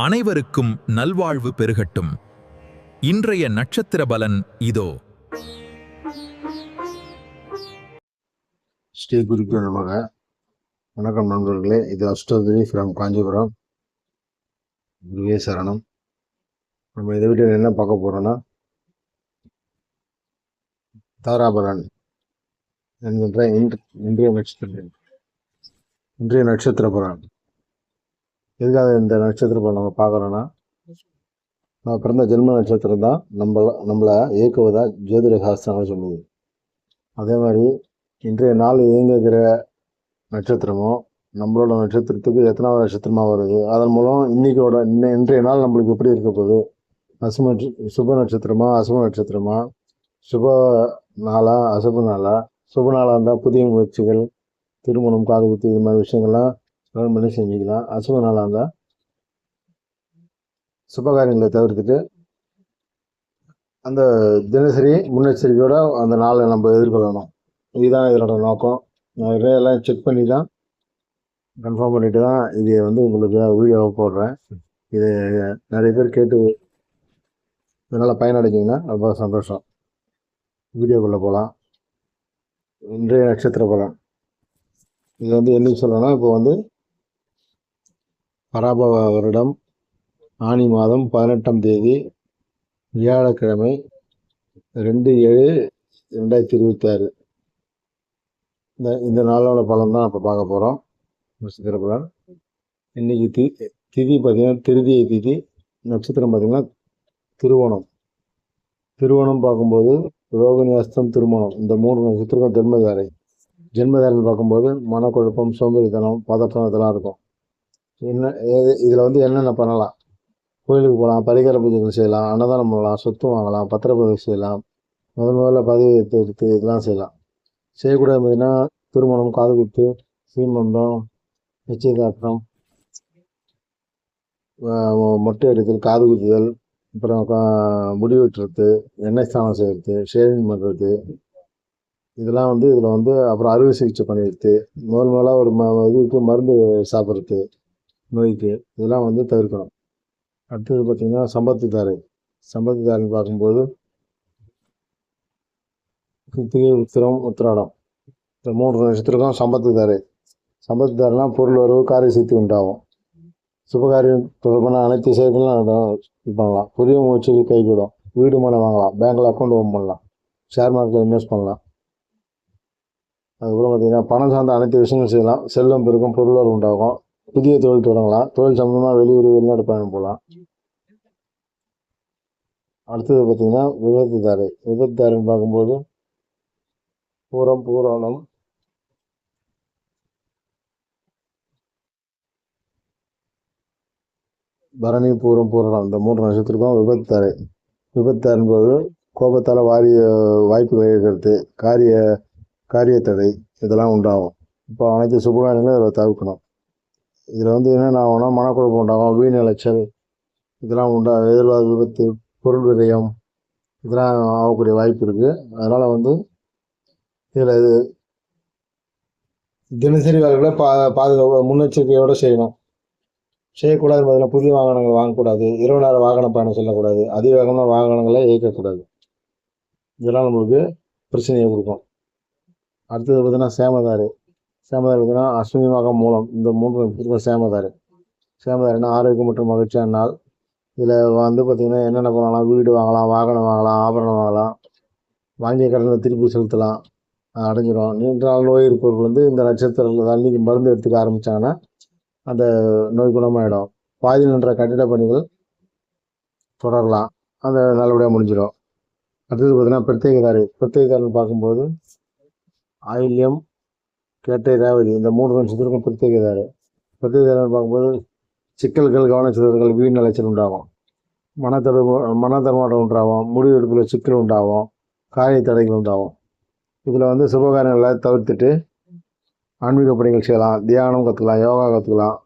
அனைவருக்கும் நல்வாழ்வு பெருகட்டும். இன்றைய நட்சத்திர பலன் இதோ. ஸ்ரீ குருப்பியோ நமக. வணக்கம் நண்பர்களே, இது அஷ்டோதரி ஃப்ரம் காஞ்சிபுரம். குருவே சரணம். நம்ம இதை வீடியோவில் என்ன பார்க்க போகிறோன்னா, தாராபலன் என்கின்ற இன்றைய நட்சத்திர பலன். எதுக்காக இந்த நட்சத்திர பலன் நம்ம பார்க்குறோன்னா, நான் பிறந்த ஜென்ம நட்சத்திரம் தான் நம்மளை இயக்குவதா ஜோதிட சாஸ்திரங்கள் சொல்லுது. அதே மாதிரி இன்றைய நாள் இயங்குகிற நட்சத்திரமோ நம்மளோட நட்சத்திரத்துக்கு எத்தனாவது நட்சத்திரமாக வருது, அதன் மூலம் இன்றைய நாள் நம்மளுக்கு எப்படி இருக்க போகுது, சுப நட்சத்திரமா அசுப நட்சத்திரமா, சுப நாளா அசுப நாளா, சுப நாளாக இருந்தால் புதிய முயற்சிகள், திருமணம், காது குத்து, இது மாதிரி விஷயங்கள்லாம் பிளான் பண்ணி செஞ்சுக்கலாம். அசுப நாளாக இருந்தால் சுபகாரியங்களை தவிர்த்துட்டு அந்த தினசரி முன்னெச்சரிக்கையோட அந்த நாளை நம்ம எதிர்கொள்ளணும். இதுதான் இதனோட நோக்கம். நான் எல்லாம் செக் பண்ணி தான் கன்ஃபார்ம் பண்ணிட்டு தான் இதை உங்களுக்கு வீடியோவை போடுறேன். இது நிறைய பேர் கேட்டு இதனால் பயனடைஞ்சிங்கன்னா ரொம்ப சந்தோஷம். வீடியோக்குள்ளே போகலாம். இன்றைய நட்சத்திர பலன் இது என்னன்னு சொல்லணும்னா, இப்போ பராபவ வருடம் ஆனி மாதம் 18ஆம் தேதி வியாழக்கிழமை 2/7/2026 இந்த நாளோட பலன் தான் இப்போ பார்க்க போகிறோம். நட்சத்திர பலன். இன்னைக்கு திதி பார்த்தீங்கன்னா திருதியை திதி. நட்சத்திரம் பார்த்தீங்கன்னா திருவோணம். திருவோணம் பார்க்கும்போது ரோகிணி, அஸ்தம், திருமணம், இந்த 3 நட்சத்திரம் ஜென்மதாரைன்னு பார்க்கும்போது மனக்குழப்பம், சோம்பேறித்தனம், பதட்டம் இதெல்லாம் இருக்கும். இதில் என்னென்ன பண்ணலாம்? கோயிலுக்கு போகலாம், பரிகார பூஜைகள் செய்யலாம், அன்னதானம் பண்ணலாம், சொத்து வாங்கலாம், பத்திரப்பதிவு செய்யலாம், முதல்ல பதிவு எடுத்து இதெல்லாம் செய்யலாம். செய்யக்கூடாது பார்த்தீங்கன்னா திருமணம், காது குத்து, சீமந்தம், நிச்சயதார்த்தம், மொட்டை அடித்தல், காது குத்துதல், அப்புறம் முடி வெட்டுறது, எண்ணெய் ஸ்நானம் செய்கிறது, ஷேவிங் பண்ணுறது, இதெல்லாம் இதில் அப்புறம் அறுவை சிகிச்சை பண்ணிடுறது, முதலாக ஒரு இதுக்கு மருந்து சாப்பிட்றது, நோய்க்கு, இதெல்லாம் தவிர்க்கணும். அடுத்தது பார்த்திங்கன்னா சம்பத்துதாரைன்னு பார்க்கும்போது கிருத்திகை, உத்திரம், உத்திராடம், இந்த 3 நட்சத்திரம் சம்பத்துதாரைனா பொருள் வரவு, காரிய சித்தி உண்டாகும். சுபகாரியம் தொடர்பான அனைத்து செயல்களும் பண்ணலாம். புதிய முயற்சிக்கு கைகூடும். வீடு மனை வாங்கலாம், பேங்க்கில் அக்கௌண்ட் ஓப்பன் பண்ணலாம், ஷேர் மார்க்கெட்டில் இன்வெஸ்ட் பண்ணலாம். அதுக்கப்புறம் பார்த்திங்கன்னா பணம் சார்ந்த அனைத்து விஷயங்களும் செய்யலாம். செல்வம் பெருக்கும், பொருளாதாரம் உண்டாகும். புதிய தொழில் தொடங்கலாம். தொழில் சம்பந்தமாக வெளிநாடு பயணம் போகலாம். அடுத்தது பார்த்திங்கன்னா விபத்துதாரைன்னு பார்க்கும்போது பூராடம், பரணி, பூராடம், இந்த 3 நட்சத்திரக்கும் விபத்துதாரைன்னு போது கோபத்தால் வாய்ப்பு வைக்கிறது, காரிய தடை இதெல்லாம் உண்டாகும். இப்போ அனைத்து சுபகாரியங்களும் இதில் தவிர்க்கணும். இதில் என்னென்ன ஆகும்னா மனக்குழப்பம் உண்டாகும், வீண் அலைச்சல் இதெல்லாம் எதிர்பார்த்த விபத்து, பொருள் விரயம் இதெல்லாம் ஆகக்கூடிய வாய்ப்பு இருக்குது. அதனால் இதில் தினசரி வேலைகளை பாதுகாப்பு முன்னெச்சரிக்கையோடு செய்யணும். செய்யக்கூடாது பார்த்தீங்கன்னா புதிய வாகனங்கள் வாங்கக்கூடாது, இரவு நேர வாகன பயணம் செல்லக்கூடாது, அதிவேகமான வாகனங்களை இயக்கக்கூடாது. இதெல்லாம் நம்மளுக்கு பிரச்சனையை கொடுக்கும். அடுத்தது பார்த்தீங்கன்னா சேமதாரை பார்த்தீங்கன்னா அஸ்வினி, மகம், மூலம், இந்த 3 நட்சத்திரம் சேமதாரைன்னா ஆரோக்கியம் மற்றும் மகிழ்ச்சியான நாள். இதில் பார்த்திங்கன்னா என்னென்ன பண்ணலாம்? வீடு வாங்கலாம், வாகனம் வாங்கலாம், ஆபரணம் வாங்கலாம், வாங்கிய கடனை திருப்பி செலுத்தலாம், அடைஞ்சிடும். நீண்ட நாள் நோய் இருப்பவர்கள் இந்த நட்சத்திரத்தில் அன்றைக்கி மருந்து எடுத்துக்க ஆரம்பித்தாங்கன்னா அந்த நோய் குணமாயிடும். பாதி நின்ற கட்டிட பணிகள் தொடரலாம், அந்த நல்லபடியாக முடிஞ்சிடும். அடுத்தது பார்த்திங்கன்னா பிரத்யேகதாரின்னு பார்க்கும்போது ஆயில்யம், கேட்டை, ரேவதி, இந்த 3 நட்சத்திரக்கும் பிரத்யேகதாரின்னு பார்க்கும்போது சிக்கல்கள், கவனச்சிதறல்கள், வீண் அலைச்சல் உண்டாகும். மனதர்மாட்டம் உண்டாகும். முடிவெடுப்பில் சிக்கல் உண்டாகும். காரிய தடைகள் உண்டாகும். இதில் சுபகாரியங்களை தவிர்த்துட்டு ஆன்மீக பணிகள் செய்யலாம், தியானம் கற்றுக்கலாம், யோகா கற்றுக்கலாம்.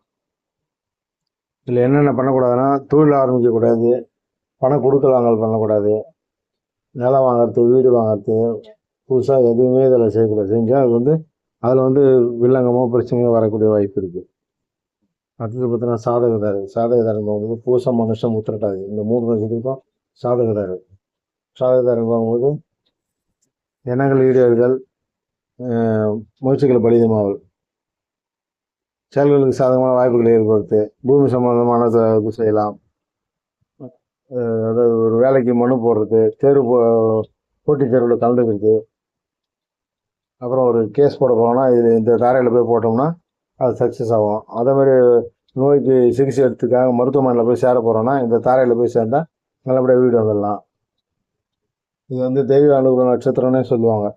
இதில் என்னென்ன பண்ணக்கூடாதுன்னா தொழில் ஆரம்பிக்கக்கூடாது, பணம் கொடுக்கல் வாங்கல் பண்ணக்கூடாது, நிலம் வாங்கிறது, வீடு வாங்கிறது, புதுசாக எதுவுமே இதில் செய்யக்கூடாது. செஞ்சால் அது அதில் வில்லங்கமோ பிரச்சனையோ வரக்கூடிய வாய்ப்பு இருக்குது. அடுத்தது பார்த்தீங்கன்னா சாதகதாரு. சாதகதாரு போகும்போது பூசம், மனுஷம், உத்திரட்டாதி இந்த 3 நட்சத்திரத்துக்கும் சாதகதாரு. சாதகதாரு போகும்போது எண்ணங்கள் ஈடேறுதல், முயற்சிகளை பலிதமாவல், செயல்களுக்கு சாதகமான வாய்ப்புகளை ஏற்படுத்து, பூமி சம்பந்தமான இது செய்யலாம். அதாவது ஒரு வேலைக்கு மனு போடுறது, போட்டித் தேர்வில் கலந்துக்கிறது, அப்புறம் ஒரு கேஸ் போட போனோம்னா இது இந்த தாரையில் போய் போட்டோம்னா அது சக்ஸஸ் ஆகும். அதே மாதிரி நோய்க்கு சிகிச்சை எடுத்துக்காக மருத்துவமனையில் போய் சேர போகிறோன்னா இந்த தாரையில் போய் சேர்ந்தால் நல்லபடியாக வீடு வந்துடலாம். இது வந்து தெய்வ அனுகூல நட்சத்திரம்னே சொல்லுவாங்க.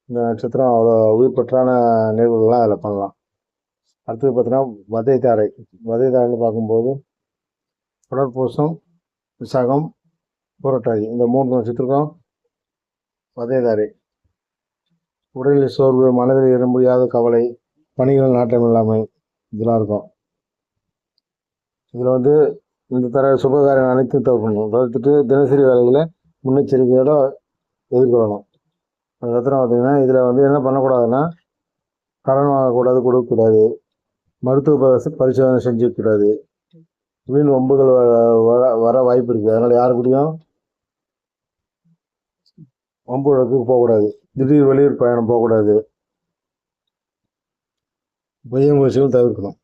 இந்த நட்சத்திரம் அவ்வளோ உயிர் பற்றான நிகழ்வுகள்லாம் அதில் பண்ணலாம். அடுத்தது பார்த்தீங்கன்னா வதை தாரை. வதை தாரைன்னு பார்க்கும்போது புனர்பூசம், விசாகம், புரட்டாதி இந்த 3 நட்சத்திரம் வதை தாரை. உடலில் சோர்வு, மனதில் இட முடியாத கவலை, பணிகள் நாட்டம் இல்லாமை இதெல்லாம் இருக்கும். இதில் வந்து இந்த தர சுபகாரியம் அனைத்தும் தவிர்த்துட்டு தினசரி வேலைகளை முன்னெச்சரிக்கையோடு எதிர்கொள்ளணும். அதுக்கப்புறம் பார்த்தீங்கன்னா இதில் வந்து என்ன பண்ணக்கூடாதுன்னா கடன் வாங்கக்கூடாது, கொடுக்கக்கூடாது, மருத்துவ பரிசோதனை செஞ்சுக்கூடாது, வீண் வம்புகள் வர வாய்ப்பு இருக்குது. அதனால் யாருக்கிட்டையும் வம்பு வழக்குக்கு போகக்கூடாது, திடீர் வெளியூர் பயணம் போகக்கூடாது, பொய்ய முயற்சிகள் தவிர்க்கணும்.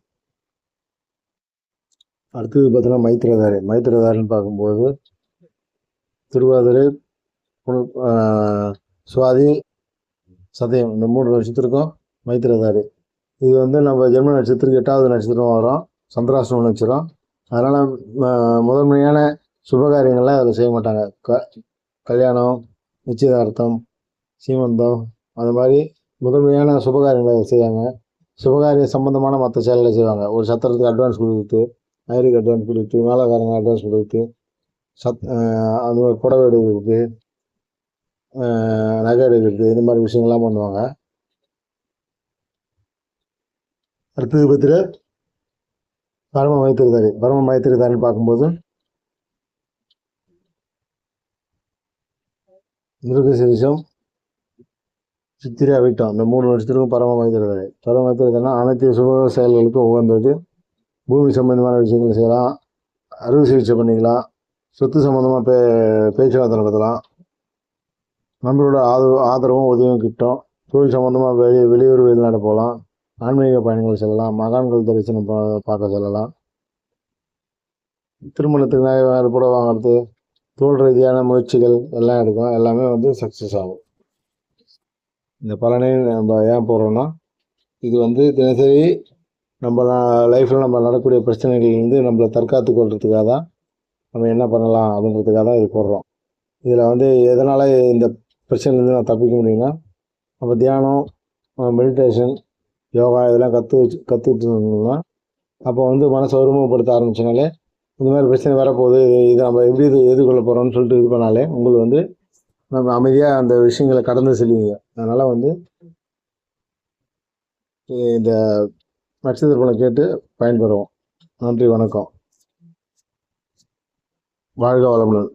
அடுத்தது பார்த்தீங்கன்னா மைத்திரதாரி. மைத்திரதாரின்னு பார்க்கும்போது திருவாதிரை, சுவாதி, சதயம் இந்த 3 நட்சத்திரக்கும் மைத்திரதாரி. இது வந்து நம்ம ஜென்ம நட்சத்திரத்துக்கு 8வது நட்சத்திரம் வரும், சந்திராஷ்டம நட்சத்திரம். அதனால் முதன்மையான சுபகாரியங்கள்லாம் அதில் செய்ய மாட்டாங்க. கல்யாணம், நிச்சயதார்த்தம், சீமந்தம் அந்த மாதிரி முதன்மையான சுபகாரியங்களை செய்வாங்க. சுபகாரிய சம்பந்தமான மற்ற செயல்களை செய்வாங்க. ஒரு சத்திரத்துக்கு அட்வான்ஸ் கொடுக்குறது, ஐயருக்கு அட்வான்ஸ் கொடுக்குறது, மேலக்காரங்க அட்வான்ஸ் கொடுக்குறது, அந்த மாதிரி புடவை எடுக்கிறது, நகை எடுக்கிறது இந்த மாதிரி விஷயங்கள்லாம் பண்ணுவாங்க. அடுத்தது பார்த்தீங்கன்னா பரம மைத்திரதாரி. பரம மைத்திரதாரின்னு பார்க்கும்போது மிருகசீரிஷம், சித்திரை, அவிட்டம் இந்த 3 நட்சத்திரக்கும் பரம மைத்திரதாரி. பரம மைத்திரதாரினா அனைத்து சுப செயல்களுக்கும் உகந்தது. பூமி சம்பந்தமான விஷயங்கள் செய்யலாம், அறுவை சிகிச்சை பண்ணிக்கலாம், சொத்து சம்மந்தமாக பேச்சுவார்த்தை நடத்தலாம், நம்மளோட ஆதரவும் உதவியும் கிட்டும், தொழில் சம்மந்தமாக வெளியூர் வெளிநாடு போகலாம், ஆன்மீக பயணங்கள் செல்லலாம், மகான்கள் தரிசனம் பார்க்க செல்லலாம், திருமணத்துக்கு நகை கூட வாங்கிறது, தொழில் ரீதியான முயற்சிகள் எல்லாம் எடுக்கலாம், எல்லாமே வந்து சக்ஸஸ் ஆகும். இந்த பலனை நம்ம ஏன் போடுறோன்னா இது வந்து தினசரி நம்ம லைஃப்பில் நம்ம நடக்கக்கூடிய பிரச்சனைகள்லேருந்து நம்மளை தற்காத்து கொள்றதுக்காக தான் நம்ம என்ன பண்ணலாம் அப்படின்றதுக்காக தான் இது போடுறோம். இதில் வந்து எதனால் இந்த பிரச்சனைலேருந்து நான் தப்பிக்க முடியும்னா நம்ம தியானம், மெடிடேஷன், யோகா இதெல்லாம் கற்றுக்கிட்டோம்னா அப்போ வந்து மனசை ஒருமுகப்படுத்த ஆரம்பிச்சனாலே இந்த மாதிரி பிரச்சனை வரப்போகுது, இதை நம்ம எப்படி எதிர்கொள்ள போகிறோம்னு சொல்லிட்டு இது பண்ணாலே உங்களுக்கு வந்து நம்ம அமைதியாக அந்த விஷயங்களை கடந்து செல்வீங்க. அதனால் வந்து இந்த நட்சத்திர பலன் கேட்டு பயன்பெறுவோம். நன்றி, வணக்கம், வாழ்க வளமுடன்.